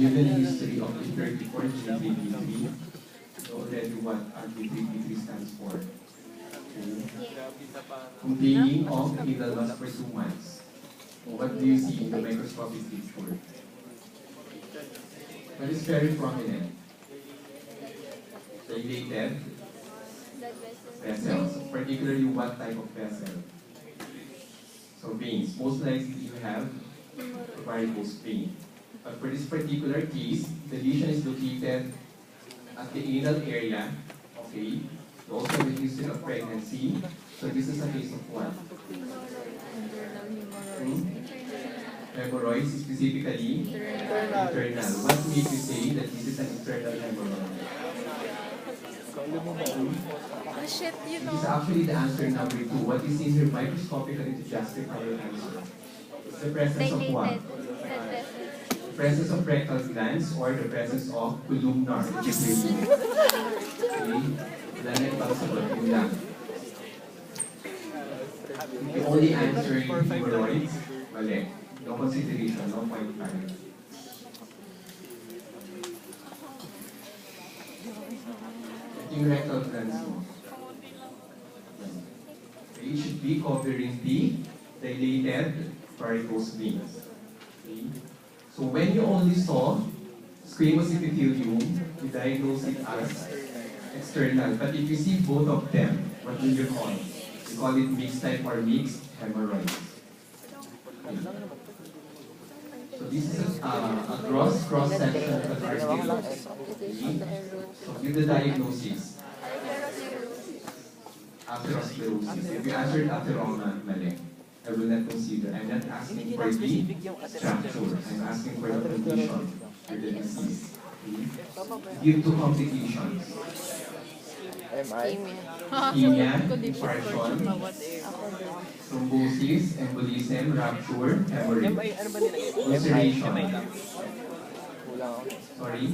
given history of the 34th GPP3, already what GPP3 stands for. Complaining of needle loss for 2 months. What do you see in the microscopic picture? That is very prominent. Dilated vessels, particularly what type of vessel? So veins. Most likely you have varicose vein. But for this particular case, the lesion is located at the anal area. Okay. You also have a history of pregnancy. So this is a case of what? Hemorrhoids, specifically internal. What makes you say that this is an internal hemorrhoid? This is actually the answer number 2. What is in here microscopically to justify your answer? It's the presence of what? The presence of rectal glands or the presence of columnar epithelium. Okay? Wala na ibang sagot, yun lang. If you only answer hemorrhoids, mali. No consideration, no point 5. Yung rectal glands mo. It should be covering the dilated varicose veins. Okay? So when you only saw squamous epithelium, you diagnose it as external. But if you see both of them, what will you call it? You call it mixed type or mixed hemorrhoids. Okay. So this is a cross-section of the artery. So give the diagnosis. Atherosclerosis. If you answered atheroma, mali. I will not consider. I'm not asking for the structure. I'm asking for the condition for the disease. Okay? Give 2 complications. Ischemia, infarction, thrombosis, embolism, rupture, hemorrhage, ulceration. Sorry?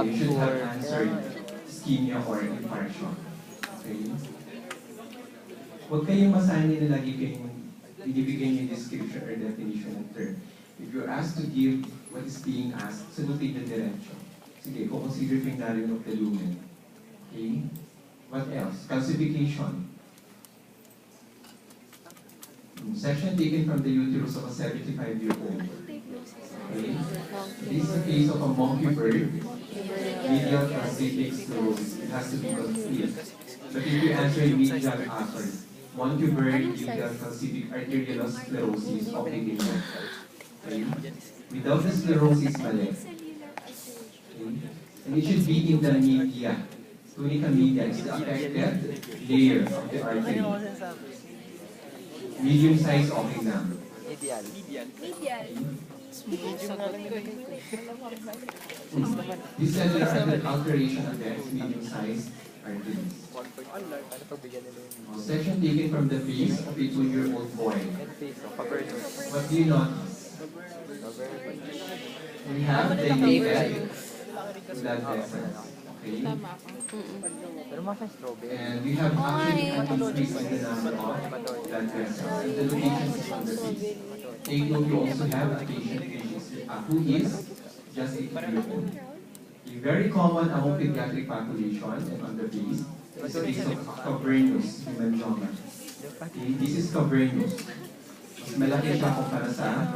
You should have answered ischemia or infarction. Okay? Huwag kayong masanay na lagi kayong binibigyan yung description or definition ng term. If you're asked to give what is being asked, sagutin na diretso. Sige, consider fignarium of the lumen. Okay? What else? Calcification. Section taken from the uterus of a 75-year-old. Okay? This is a case of a monkey bird, medial calcific sclerosis. It has to be complete. But if you answer medial sorry, monkey bird, medial calcific arteriolosclerosis, obligated. Okay? Without the sclerosis, mali. Okay? And it should be in the media. Tunica media is the affected layer of the artery. Medium size, okay na. Medial. This is alteration of the medium size arteries. Section taken from the face of a 2-year-old boy. What do you notice? We have dilated blood vessels. Okay? And we have actually an increase in the number of blood vessels. And the location is on the face. Take note, you also have a patient who is just 8-year-old. A very common among pediatric population and on the face is the case of cavernous hemangioma. Okay? This is cavernous. Mas malaki siya kumpara sa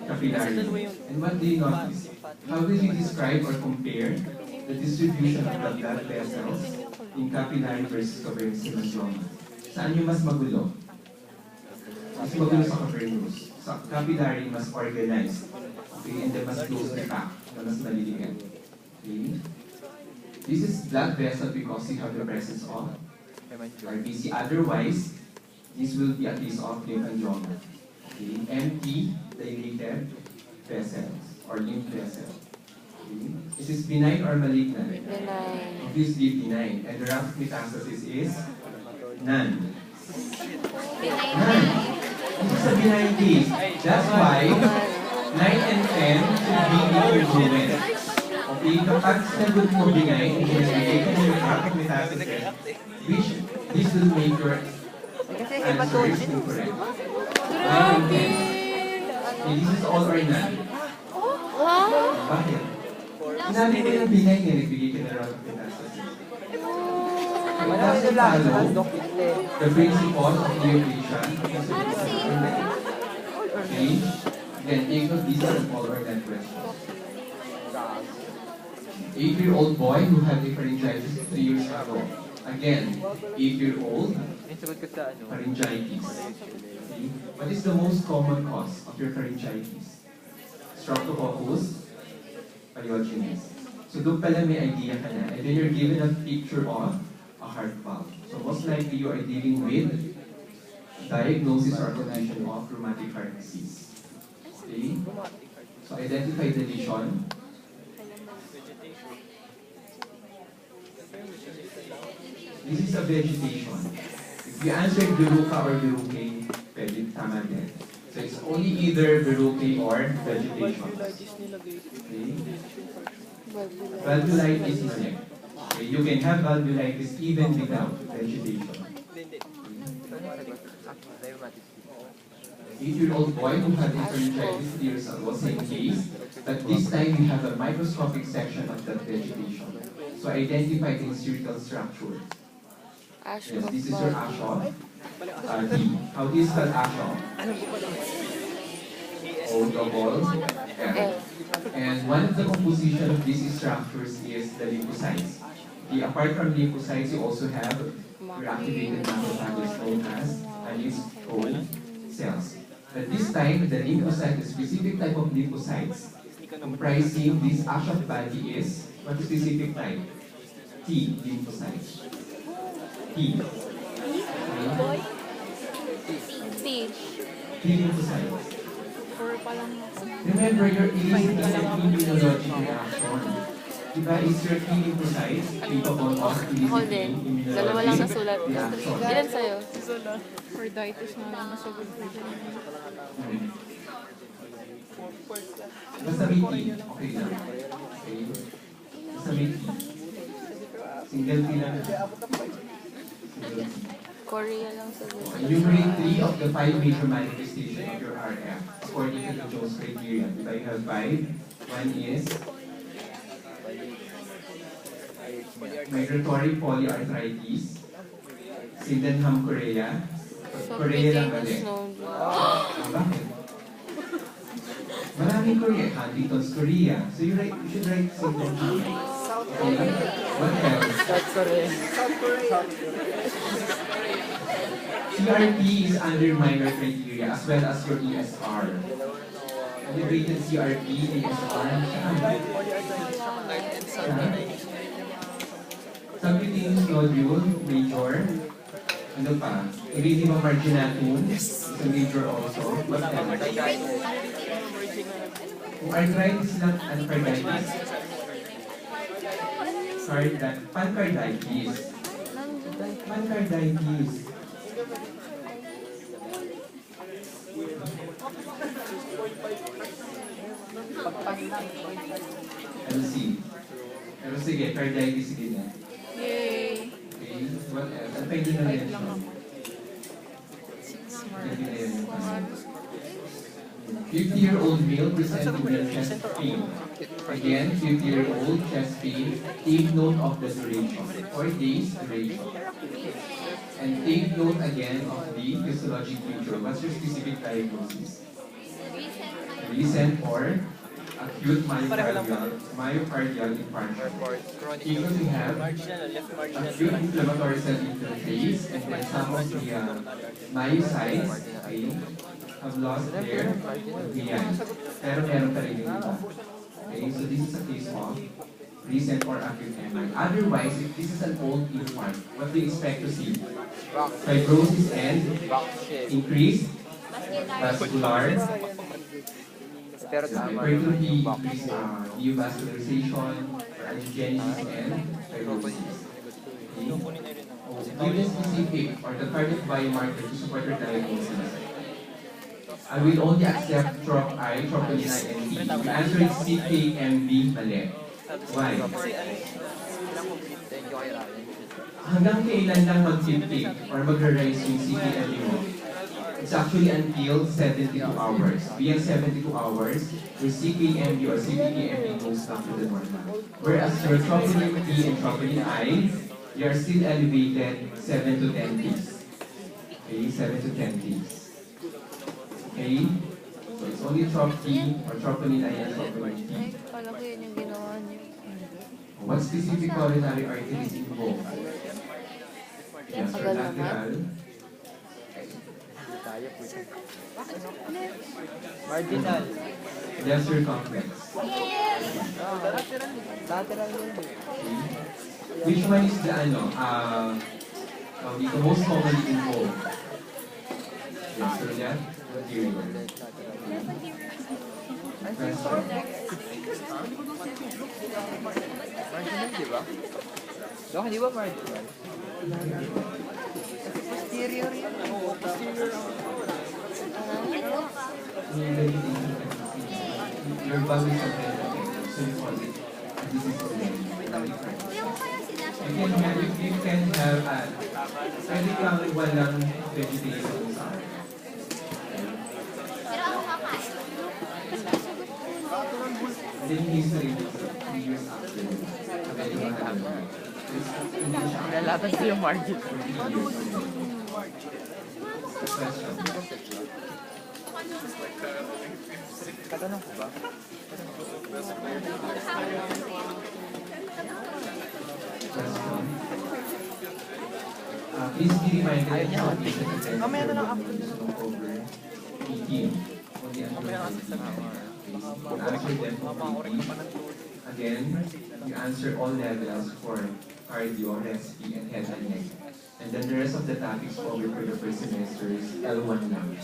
capillary. And what do you notice? How will you describe or compare the distribution of the blood vessels in capillary versus cavernous hemangioma? Saan yung mas magulo? Mas magulo sa cavernous. Sa capillary, mas organized. Okay? And then mas closely packed, na mas maliliit. Okay? This is blood vessel because you have the presence of RBC. Otherwise, this will be a case of lymphangioma. Okay? Empty, dilated vessels or lymph vessel. Okay? Is this benign or malignant? Benign. Obviously benign. And the rough metastasis is none. None. This is a benign case. That's why 9 and 10 should be incongruent. Okay, kapag sinagot mo benign, hindi ka yung rough metastasis, which this will make your answer is incorrect. Okay, this is all or none. Wow! Bakit? Sinabi ko yung binay niya, nagbigay ka na raw ng pinasas. It doesn't follow the principle of equation. Okay? Then take note, these are all or none questions. 8-year-old boy who had a pharyngitis 3 years ago. Again, 8-year-old pharyngitis. Okay? What is the most common cause of your pharyngitis? Streptococcus pyogenes. So doon pala may idea ka na. And then you're given a picture of a heart valve. So most likely you are dealing with diagnosis or condition of rheumatic heart disease. Okay? So identify the lesion. This is a vegetation. If you answer Veruca or Verucae, pwede tama din. So it's only either Verucae or vegetation. Okay? Valvulitis is next. Okay? You can have valvulitis even without vegetation. 8-year-old boy who had pharyngitis 3 years ago, same case, but this time we have a microscopic section of that vegetation. So identify the encircle structure. Yes, this is your Ashoff. D. How do you spell Ashoff? O-double-L. And one of the composition of these structures is the lymphocytes. Okay, apart from lymphocytes, you also have your activated macrophages known as anisotrophil cells. But this time, the lymphocyte, the specific type of lymphocytes comprising this Ashoff body is what specific type? T lymphocytes. T. Okay. T lymphocytes. Remember, your eliciting an immunologic reaction. Diba, is your T lymphocytes capable of eliciting immunologic Dalawa lang nasulat. reaction? Ilan sa'yo? Carditis na lang nasugod ko dyan. Basta may T, okay lang. Okay? Basta may T. Single T lang. Single T. Korea lang sagot. Enumerate 3 of the 5 major manifestations of your RF according to the Jones criteria. Diba, you have 5. One is migratory polyarthritis, Sydenham Korea. Korea lang mali. Bakit? Maraming Korea. Huntington's Korea. So you should write Sydenham. Okay. What else? South Korea. CRP is under minor criteria as well as your ESR. Elevated CRP, ESR, subcutaneous nodule, major. Ano pa? Erythema marginatum is a major also. What else? Kung arthritis lang and carditis. Pancarditis. Pancarditis. LC. Pero sige, carditis sige na. Yay! Okay, what else? Ano pa hindi na rin siya? Hindi na yan. 50-year-old male presenting with chest pain. Again, 50-year-old chest pain. Take note of the duration. 4 days duration. And take note again of the physiologic feature. What's your specific diagnosis? Recent or acute myocardial infarction. Because we have acute inflammatory cell interface and then some of the myocytes have lost their VI. Pero meron pa rin yung iba. Okay, so this is a case of recent or acute MI. Otherwise, if this is an old infarct, what do you expect to see? Fibrosis and increased vascular hypertrophy, increased neovascularization, angiogenesis, and fibrosis. Okay. Give the specific or the cardiac biomarker to support your diagnosis. I will only accept TROP-I, troponin I, and T. The answer is CKMB, mali. Why? Hanggang kailan lang mag-tick or mag-rise yung CKMB mo? It's actually until 72 hours. Beyond 72 hours, your CKMB or CPKMB goes down to the normal. Whereas your troponin B and troponin I, they are still elevated 7 to 10 days. Okay, 7 to 10 days. Okay? So it's only trop T or troponin I and troponin T. Ay, kala ko yun yung ginawa niyo. What specific coronary arteries involved? Yes, or Tagal naman. lateral. Marginal. Left circumflex. Lateral yun. Which one is the the most commonly involved? Yes, so that anterior. Question. Marginal, di ba? Dok, di ba marginal? Posterior yun. Your body is so you call it. This is you can have pwede kang walang vegetation sa and then history 3 years after. Pwede kang have Nalatan ko yung margin. question. Katanong ko ba? Question. Please be reminded that Ayaw niya, patient attended mamaya na lang over 18. Only until 18. You answer them completely. Again, you answer all levels for cardio, respi, and head and neck. And then the rest of the topics covered for the first semester is L1 lang.